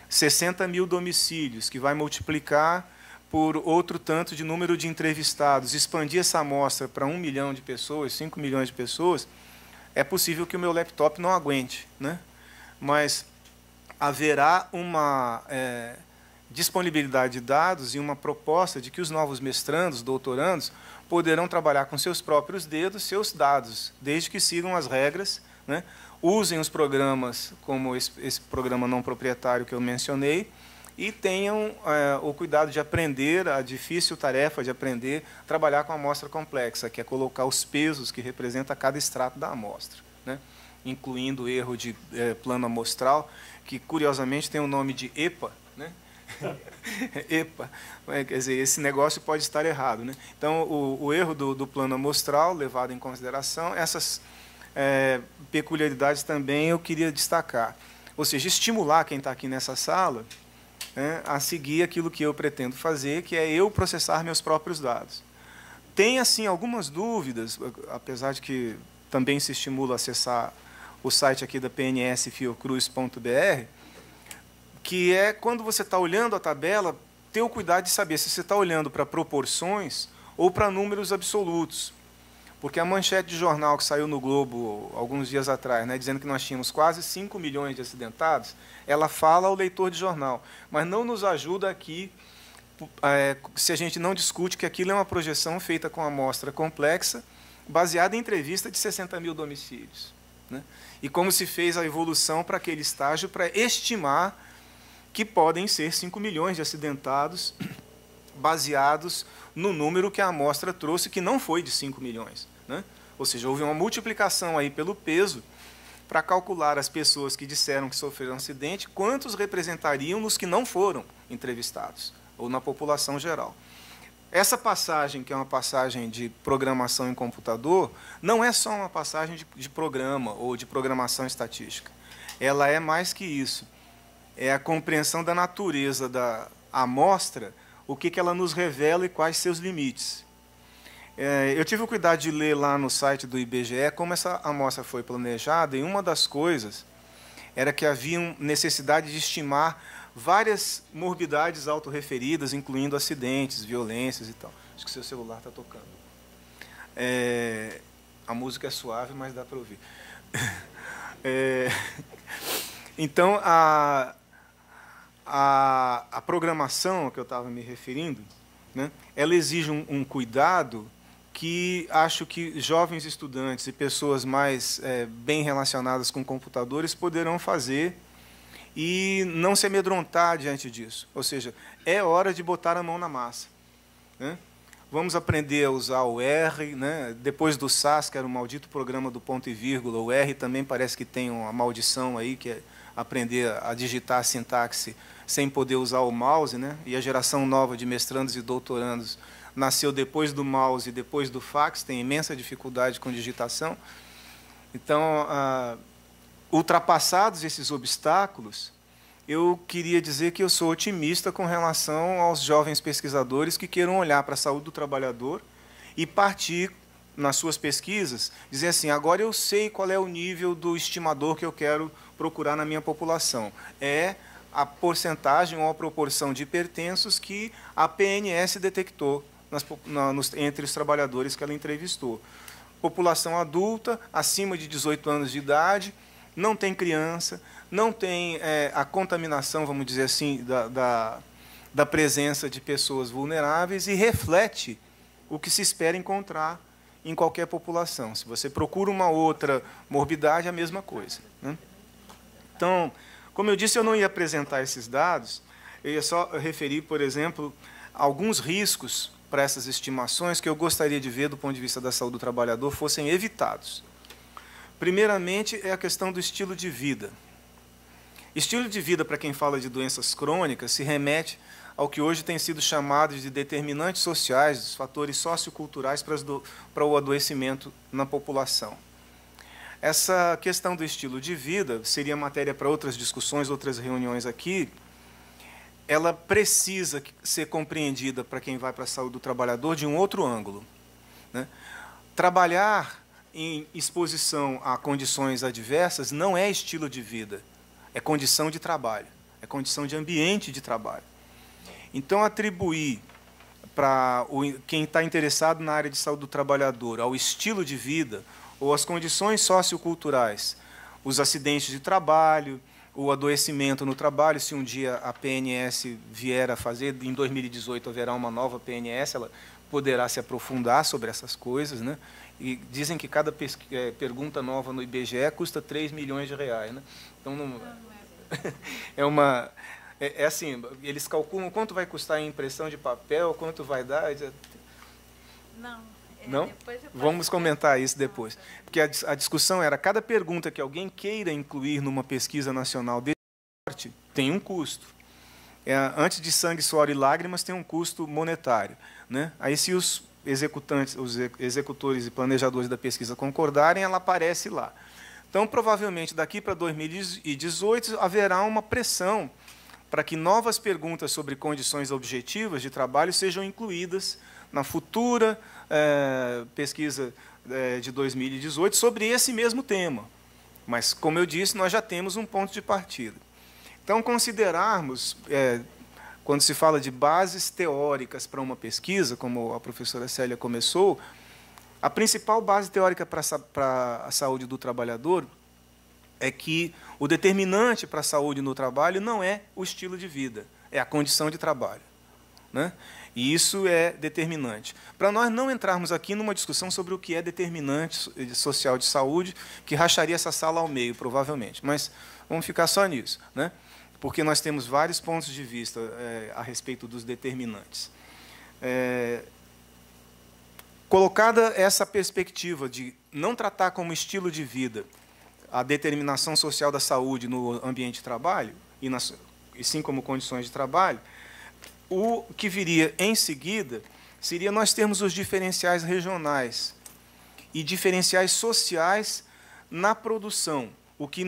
60 mil domicílios, que vai multiplicar por outro tanto de número de entrevistados, expandir essa amostra para 1 milhão de pessoas, 5 milhões de pessoas, é possível que o meu laptop não aguente, né? Mas haverá uma disponibilidade de dados e uma proposta de que os novos mestrandos, doutorandos, poderão trabalhar com seus próprios dedos, seus dados, desde que sigam as regras, né? Usem os programas, como esse programa não proprietário que eu mencionei, e tenham o cuidado de aprender, a difícil tarefa de aprender a trabalhar com a amostra complexa, que é colocar os pesos que representa cada extrato da amostra, né? Incluindo o erro de plano amostral, que curiosamente tem o nome de EPA, né? EPA, quer dizer, esse negócio pode estar errado, né? Então, o erro do plano amostral, levado em consideração, essas peculiaridades também eu queria destacar. Ou seja, estimular quem está aqui nessa sala, né, a seguir aquilo que eu pretendo fazer, que é eu processar meus próprios dados. Tem, assim, algumas dúvidas, apesar de que também se estimula a acessar o site aqui da PNS, fiocruz.br, que é, quando você está olhando a tabela, ter o cuidado de saber se você está olhando para proporções ou para números absolutos. Porque a manchete de jornal que saiu no Globo alguns dias atrás, né, dizendo que nós tínhamos quase 5 milhões de acidentados, ela fala ao leitor de jornal, mas não nos ajuda aqui, se a gente não discute que aquilo é uma projeção feita com amostra complexa, baseada em entrevista de 60 mil domicílios, né? E como se fez a evolução para aquele estágio para estimar que podem ser 5 milhões de acidentados, baseados no número que a amostra trouxe, que não foi de 5 milhões. Né? Ou seja, houve uma multiplicação aí pelo peso para calcular as pessoas que disseram que sofreram acidente, quantos representariam nos que não foram entrevistados, ou na população geral. Essa passagem, que é uma passagem de programação em computador, não é só uma passagem de programa ou de programação estatística. Ela é mais que isso. É a compreensão da natureza da amostra, o que ela nos revela e quais seus limites. Eu tive o cuidado de ler lá no site do IBGE como essa amostra foi planejada, e uma das coisas era que havia necessidade de estimar várias morbidades autorreferidas, incluindo acidentes, violências e tal. Acho que seu celular está tocando. A música é suave, mas dá para ouvir. Então, a programação que eu estava me referindo, né, ela exige um cuidado que acho que jovens estudantes e pessoas mais bem relacionadas com computadores poderão fazer e não se amedrontar diante disso. Ou seja, é hora de botar a mão na massa. Né? Vamos aprender a usar o R. Né? Depois do SAS, que era o maldito programa do ponto e vírgula, o R também parece que tem uma maldição aí, que é aprender a digitar a sintaxe sem poder usar o mouse, né? E a geração nova de mestrandos e doutorandos nasceu depois do mouse e depois do fax, tem imensa dificuldade com digitação. Então, ultrapassados esses obstáculos, eu queria dizer que eu sou otimista com relação aos jovens pesquisadores que queiram olhar para a saúde do trabalhador e partir, nas suas pesquisas, dizer assim, agora eu sei qual é o nível do estimador que eu quero procurar na minha população. É a porcentagem ou a proporção de hipertensos que a PNS detectou entre os trabalhadores que ela entrevistou. População adulta, acima de 18 anos de idade, não tem criança, não tem a contaminação, vamos dizer assim, da presença de pessoas vulneráveis e reflete o que se espera encontrar em qualquer população. Se você procura uma outra morbidade, é a mesma coisa. Né? Então, como eu disse, eu não ia apresentar esses dados, eu ia só referir, por exemplo, alguns riscos para essas estimações que eu gostaria de ver, do ponto de vista da saúde do trabalhador, fossem evitados. Primeiramente, é a questão do estilo de vida. Estilo de vida, para quem fala de doenças crônicas, se remete ao que hoje tem sido chamado de determinantes sociais, dos fatores socioculturais para o adoecimento na população. Essa questão do estilo de vida seria matéria para outras discussões, outras reuniões aqui. Ela precisa ser compreendida, para quem vai para a saúde do trabalhador, de um outro ângulo. Né? Trabalhar em exposição a condições adversas não é estilo de vida, é condição de trabalho, é condição de ambiente de trabalho. Então, atribuir para quem está interessado na área de saúde do trabalhador ao estilo de vida ou às condições socioculturais, os acidentes de trabalho, o adoecimento no trabalho, se um dia a PNS vier a fazer, em 2018 haverá uma nova PNS, ela poderá se aprofundar sobre essas coisas, né? E dizem que cada pergunta nova no IBGE custa 3 milhões de reais. Né? Então, é assim, eles calculam quanto vai custar a impressão de papel, quanto vai dar. Não. Não? Vamos comentar isso depois. Porque a discussão era, cada pergunta que alguém queira incluir numa pesquisa nacional desse porte tem um custo. Antes de sangue, suor e lágrimas, tem um custo monetário. Né? Aí, se os executores e planejadores da pesquisa concordarem, ela aparece lá. Então, provavelmente, daqui para 2018, haverá uma pressão para que novas perguntas sobre condições objetivas de trabalho sejam incluídas na futura pesquisa de 2018 sobre esse mesmo tema. Mas, como eu disse, nós já temos um ponto de partida. Então, considerarmos, quando se fala de bases teóricas para uma pesquisa, como a professora Célia começou, A principal base teórica para a saúde do trabalhador é que o determinante para a saúde no trabalho não é o estilo de vida, é a condição de trabalho, né? E isso é determinante. Para nós não entrarmos aqui numa discussão sobre o que é determinante social de saúde, que racharia essa sala ao meio, provavelmente. Mas vamos ficar só nisso, né? Porque nós temos vários pontos de vista a respeito dos determinantes. Colocada essa perspectiva de não tratar como estilo de vida a determinação social da saúde no ambiente de trabalho, e sim como condições de trabalho, o que viria em seguida seria nós termos os diferenciais regionais e diferenciais sociais na produção. O que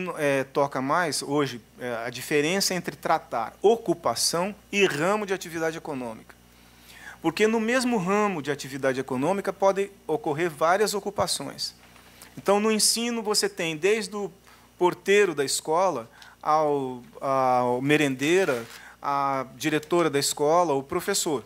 toca mais hoje é a diferença entre tratar ocupação e ramo de atividade econômica. Porque no mesmo ramo de atividade econômica podem ocorrer várias ocupações. Então, no ensino, você tem desde o porteiro da escola ao merendeira, a diretora da escola, o professor.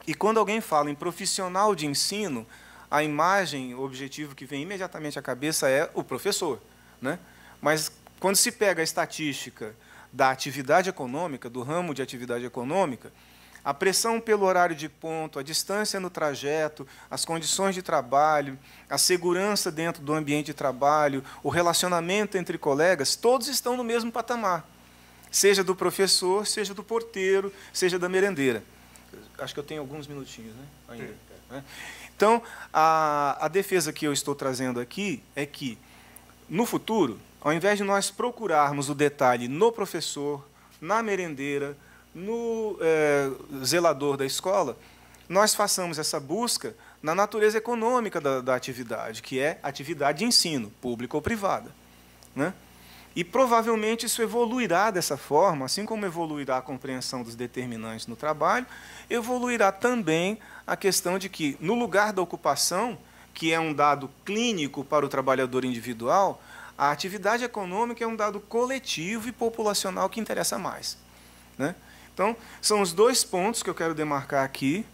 E quando alguém fala em profissional de ensino, a imagem, o objetivo que vem imediatamente à cabeça é o professor, né? Mas quando se pega a estatística da atividade econômica, do ramo de atividade econômica, a pressão pelo horário de ponto, a distância no trajeto, as condições de trabalho, a segurança dentro do ambiente de trabalho, o relacionamento entre colegas, todos estão no mesmo patamar. Seja do professor, seja do porteiro, seja da merendeira. Acho que eu tenho alguns minutinhos, né? Ainda, né? Então, a defesa que eu estou trazendo aqui é que, no futuro, ao invés de nós procurarmos o detalhe no professor, na merendeira, no zelador da escola, nós façamos essa busca na natureza econômica da atividade, que é atividade de ensino, pública ou privada, né? E provavelmente isso evoluirá dessa forma, assim como evoluirá a compreensão dos determinantes no trabalho, evoluirá também a questão de que, no lugar da ocupação, que é um dado clínico para o trabalhador individual, a atividade econômica é um dado coletivo e populacional que interessa mais, né? Então, são os dois pontos que eu quero demarcar aqui,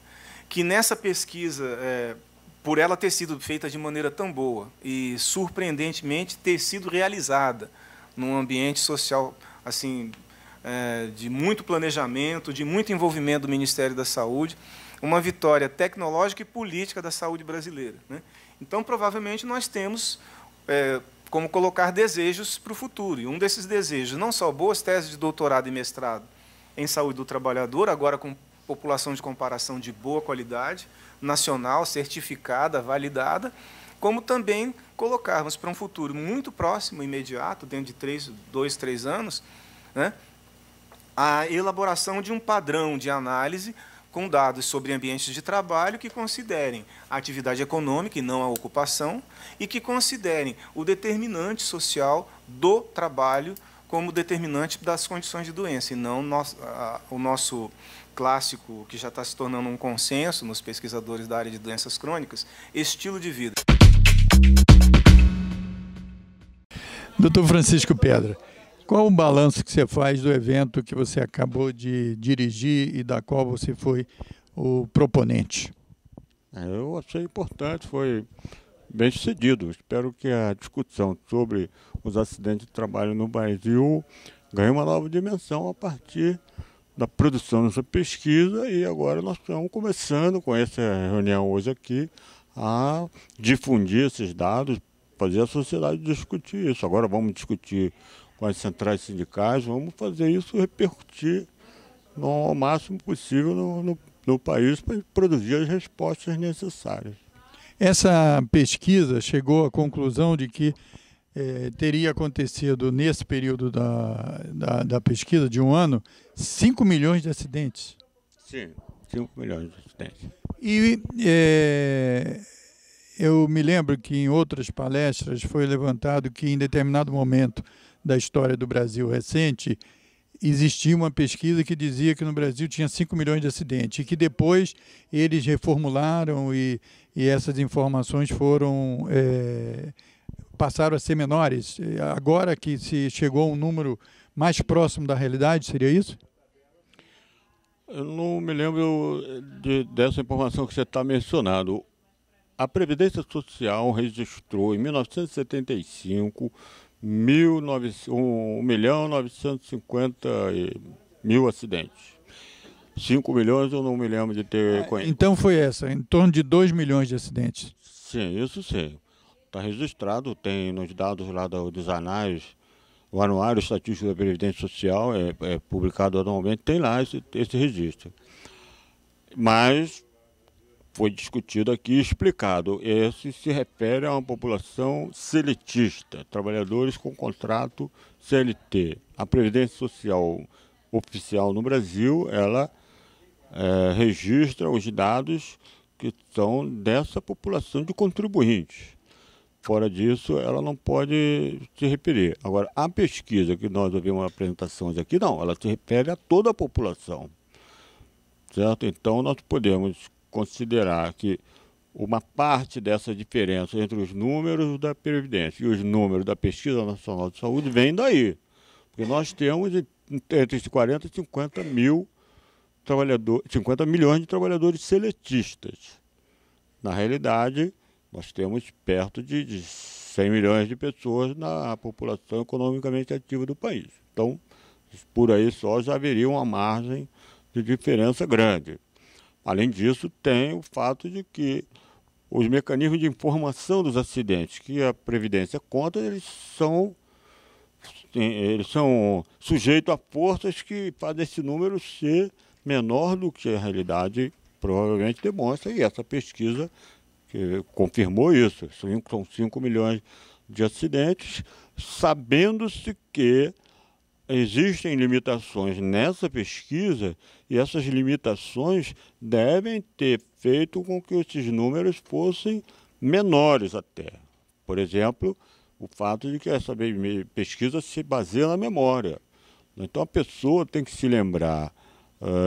que nessa pesquisa, por ela ter sido feita de maneira tão boa e, surpreendentemente, ter sido realizada num ambiente social assim, de muito planejamento, de muito envolvimento do Ministério da Saúde, uma vitória tecnológica e política da saúde brasileira, né? Então, provavelmente, nós temos como colocar desejos para o futuro. E um desses desejos, não só boas teses de doutorado e mestrado em saúde do trabalhador, agora com população de comparação de boa qualidade, nacional, certificada, validada, como também colocarmos para um futuro muito próximo, imediato, dentro de 2, 3 anos, né, a elaboração de um padrão de análise com dados sobre ambientes de trabalho que considerem a atividade econômica e não a ocupação, e que considerem o determinante social do trabalho como determinante das condições de doença, e não o nosso clássico, que já está se tornando um consenso nos pesquisadores da área de doenças crônicas, estilo de vida. Doutor Francisco Pedra, qual o balanço que você faz do evento que você acabou de dirigir e da qual você foi o proponente? Eu achei importante, foi bem sucedido. Espero que a discussão sobre os acidentes de trabalho no Brasil ganhe uma nova dimensão a partir da produção dessa pesquisa, e agora nós estamos começando com essa reunião hoje aqui a difundir esses dados, fazer a sociedade discutir isso. Agora vamos discutir com as centrais sindicais, vamos fazer isso repercutir no máximo possível no país para produzir as respostas necessárias. Essa pesquisa chegou à conclusão de que teria acontecido, nesse período da pesquisa de um ano, 5 milhões de acidentes. Sim, 5 milhões de acidentes. E eu me lembro que em outras palestras foi levantado que em determinado momento da história do Brasil recente, existia uma pesquisa que dizia que no Brasil tinha 5 milhões de acidentes, e que depois eles reformularam e essas informações foram passaram a ser menores. Agora que se chegou a um número mais próximo da realidade, seria isso? Eu não me lembro dessa informação que você está mencionando. A Previdência Social registrou em 1975 1.950.000 acidentes. 5 milhões eu não me lembro de ter conhecido. Então foi essa, em torno de 2 milhões de acidentes. Sim, isso sim. Está registrado, tem nos dados lá dos anais, o Anuário Estatístico da Previdência Social, é publicado anualmente, tem lá esse registro. Mas foi discutido aqui e explicado. Esse se refere a uma população seletista, trabalhadores com contrato CLT. A Previdência Social oficial no Brasil, ela registra os dados que são dessa população de contribuintes. Fora disso, ela não pode se referir. Agora, a pesquisa que nós ouvimos apresentações aqui, não, ela se refere a toda a população. Certo? Então, nós podemos considerar que uma parte dessa diferença entre os números da Previdência e os números da Pesquisa Nacional de Saúde vem daí. Porque nós temos entre 40 e 50 milhões de trabalhadores seletistas. Na realidade, nós temos perto de 100 milhões de pessoas na população economicamente ativa do país. Então, por aí só já haveria uma margem de diferença grande. Além disso, tem o fato de que os mecanismos de informação dos acidentes que a Previdência conta, eles são sujeitos a forças que fazem esse número ser menor do que a realidade provavelmente demonstra, e essa pesquisa que confirmou isso. São 5 milhões de acidentes, sabendo-se que existem limitações nessa pesquisa, e essas limitações devem ter feito com que esses números fossem menores até. Por exemplo, o fato de que essa pesquisa se baseia na memória. Então a pessoa tem que se lembrar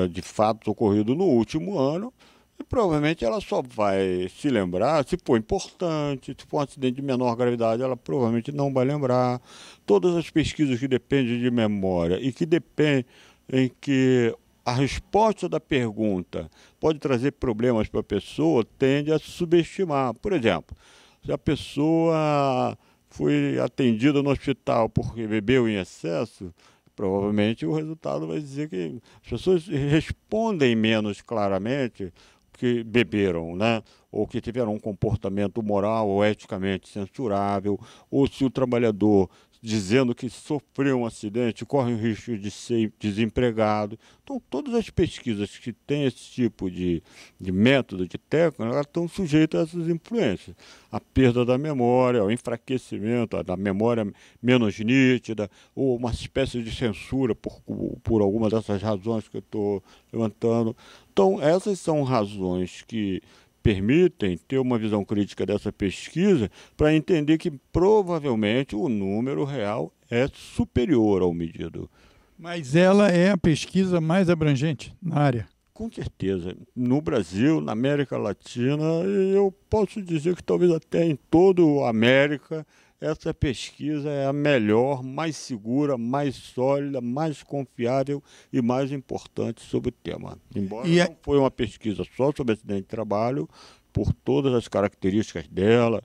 de fatos ocorridos no último ano, e provavelmente ela só vai se lembrar se for importante. Se for um acidente de menor gravidade, ela provavelmente não vai lembrar. Todas as pesquisas que dependem de memória e que dependem em que a resposta da pergunta pode trazer problemas para a pessoa, tende a subestimar. Por exemplo, se a pessoa foi atendida no hospital porque bebeu em excesso, provavelmente o resultado vai dizer que as pessoas respondem menos claramente que beberam, né? Ou que tiveram um comportamento moral ou eticamente censurável, ou se o trabalhador dizendo que sofreu um acidente corre o risco de ser desempregado. Então, todas as pesquisas que têm esse tipo de método, de técnica, elas estão sujeitas a essas influências. A perda da memória, o enfraquecimento da memória menos nítida, ou uma espécie de censura por alguma dessas razões que eu estou levantando. Então, essas são razões que permitem ter uma visão crítica dessa pesquisa para entender que provavelmente o número real é superior ao medido. Mas ela é a pesquisa mais abrangente na área? Com certeza. No Brasil, na América Latina, eu posso dizer que talvez até em toda a América, essa pesquisa é a melhor, mais segura, mais sólida, mais confiável e mais importante sobre o tema. Embora não foi uma pesquisa só sobre acidente de trabalho, por todas as características dela,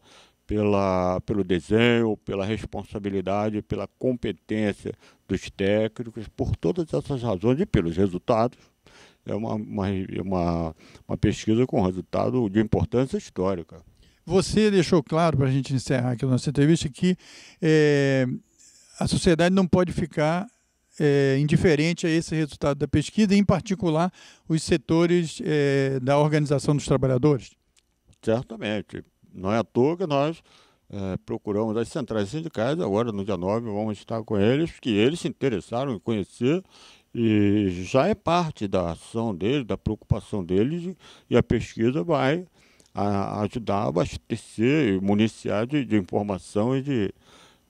pelo desenho, pela responsabilidade, pela competência dos técnicos, por todas essas razões e pelos resultados. É uma pesquisa com resultado de importância histórica. Você deixou claro, para a gente encerrar aqui a nossa entrevista, que a sociedade não pode ficar indiferente a esse resultado da pesquisa, em particular os setores da organização dos trabalhadores. Certamente. Não é à toa que nós procuramos as centrais sindicais, agora no dia 9 vamos estar com eles, que eles se interessaram em conhecer, e já é parte da ação deles, da preocupação deles, e a pesquisa vai ajudar a abastecer e municiar de informação e de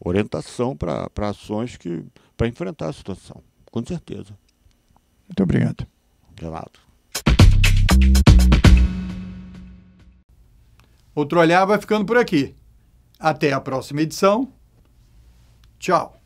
orientação para ações para enfrentar a situação, com certeza. Muito obrigado. Renato. Outro Olhar vai ficando por aqui. Até a próxima edição. Tchau.